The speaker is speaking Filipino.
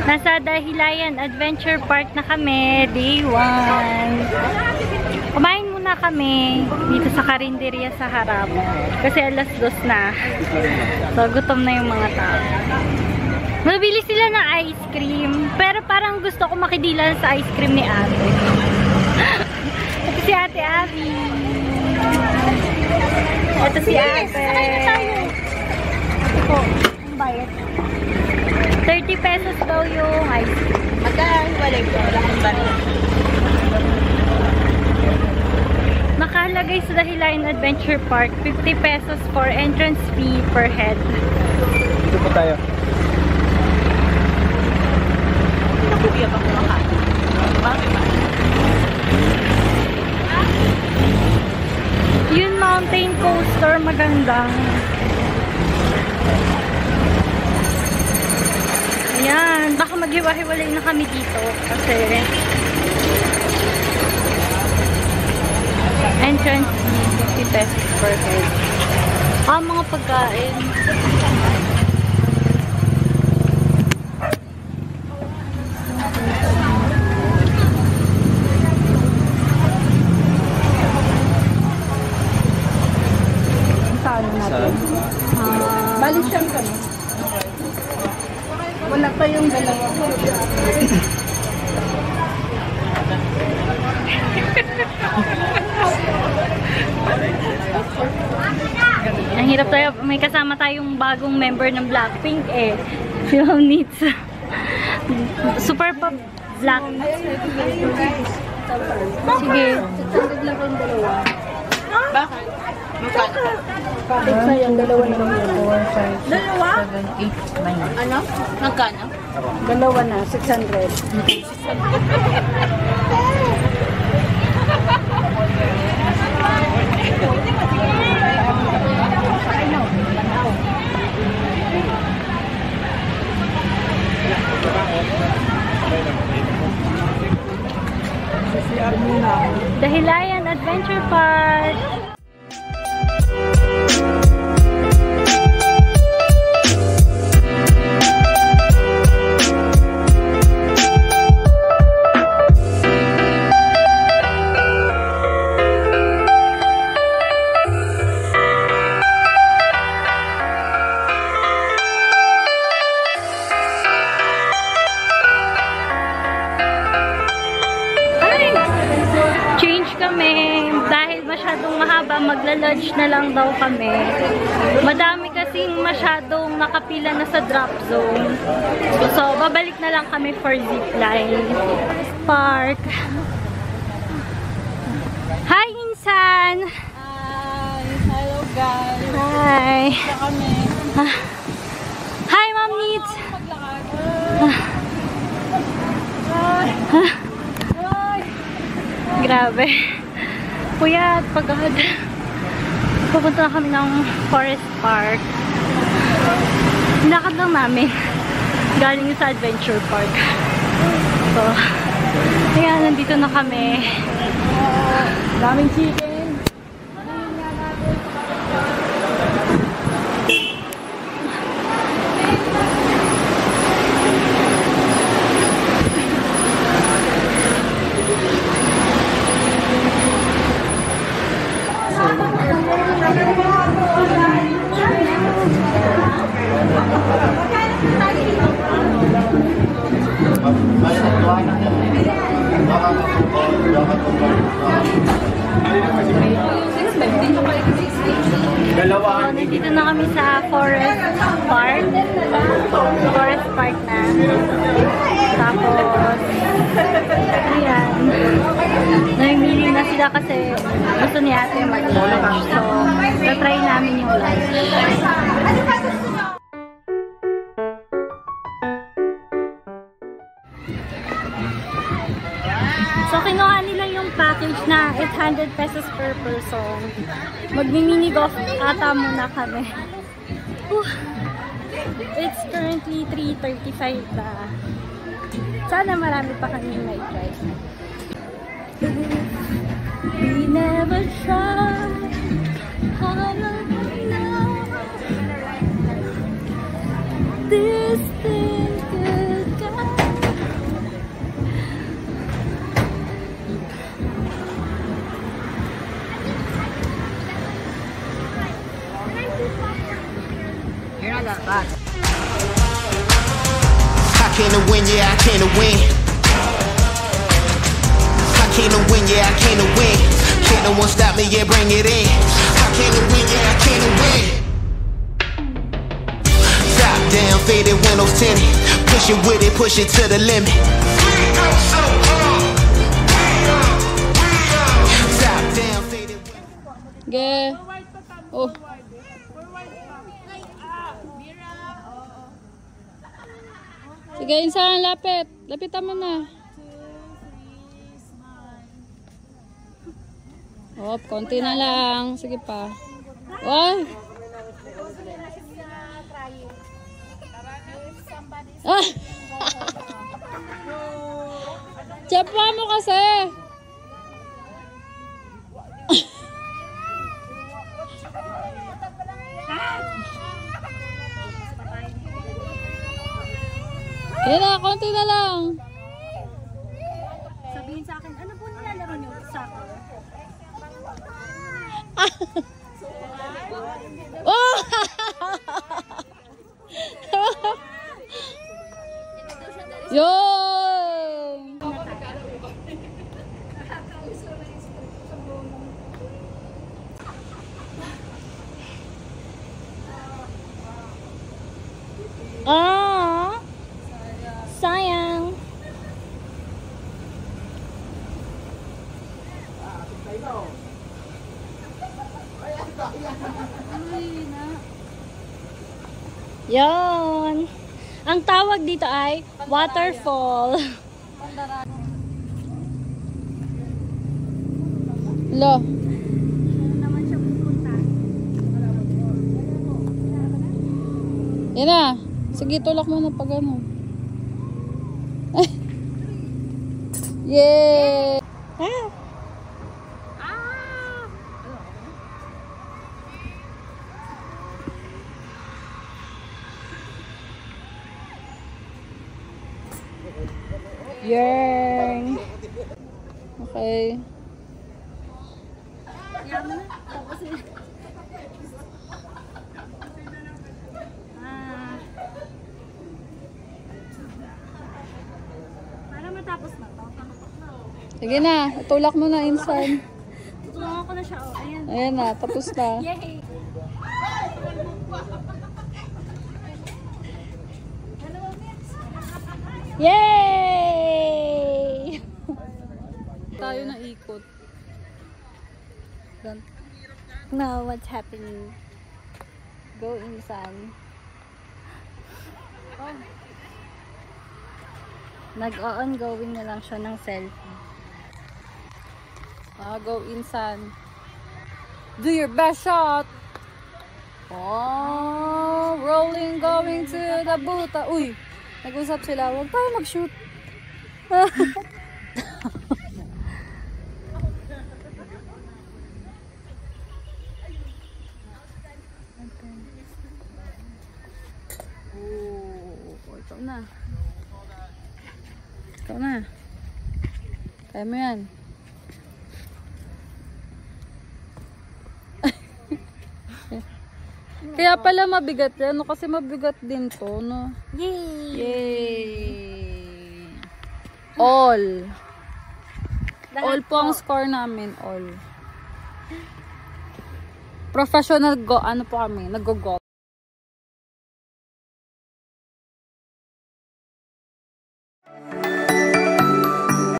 Nasa Dahilayan Adventure Park na kami, day 1. Kumain muna kami dito sa karinderya sa harap. Kasi alas 2 na. So, gutom na yung mga tao. Mabili sila ng ice cream. Pero parang gusto ko makidilan sa ice cream ni ate. Ito si Ate Abby. Ito si ate. Ito, ang bayad. 30 pesos daw yung ice cream. Magkahiwalay ko. Wala kang baril. Nakalagay sa Dahilayan Adventure Park, 50 pesos for entrance fee per head. Dito po tayo. Nakuya ba kumakain? Bakit ba? Yun, mountain coaster, maganda. Ayan, baka maghiwa-hiwalay na kami dito kasi entrance fee 50 pesos per head. Mga pagkain. Saan natin? Balik siyang kami. Wala pa yung dalawa. Ang hirap tayo. May kasama tayong bagong member ng Blackpink eh. Si Mom Needs. Super pop black. Sige. Bakit? Magkano? Bakit sayang dalawa na lang yun? 4, 5, 6, Dalawa? 7, 8, 9. Ano? Magkano? Dalawa na, 600. Dahilayan Adventure Park. Dahil masyadong mahaba, magla-lunch na lang daw kami. Madami kasing masyadong nakapila na sa drop zone. So, babalik na lang kami for zipline. Park. Hi, Insan! Hi! Hello guys! Hi! Kami. Hi, Mom Needs! Grabe. Kuya, pagod. Pupunta na kami ng Forest Park. Hinakad lang namin. Galing sa Adventure Park. So, ayan, nandito na kami. Daming chicken. So, nandito na kami sa Forest Park. Forest Park na. Tapos, ayan. Namimili na sila kasi gusto ni ate mag-lunch. So, tatry namin yung lunch. So, kinuha nila yung package na 800 pesos per person. Magmi-mini golf ata muna kami. It's currently 3:35 na. Sana marami pa kami na-try. We never tried. How long now? This thing I came to win, yeah, I came to win. I came to win, yeah, I came to win. Can't no one stop me, yeah, bring it in. I came to win, yeah, I came to win. Top down, faded windows tinted. Push it with it, push it to the limit. We go so hard. Top down, faded windows. Ge. Oh. Sige, insan, lapit. Lapitan mo na. Op, konti na lang. Sige pa. Oh. Ah! Tsapa mo kasi. Kaya na, konti na lang. Sabihin sa akin, ano po nilalaro niyo sa akin? Oh! Yun! Ah! Sayang! Yan. Ang tawag dito ay waterfall. Lo. naman siya pupunta. Yan na. Sige, tulak mo na pag ano. Yay! Ah! Yay! Okay. Para matapos na to. Sige na, tulak mo na insan. Tutulungan ko na siya. Oh, ayan. Ayan na, tapos na. Yay! Yay! Tayo na ikot. Now, what's happening? Go insan. Oh. Nag-on-going na lang siya ng selfie. Go insan. Do your best shot! Oh, rolling, going to the buta. Uy! Nag-usap sila, huwag tayo mag-shoot. Ikaw na. Ikaw na. Kaya mo yan. Kaya pala mabigat yan, no? Kasi mabigat din to, no? Yay! Yay! All. All po ang score namin, all. Professional go, ano po kami, nag-go-go.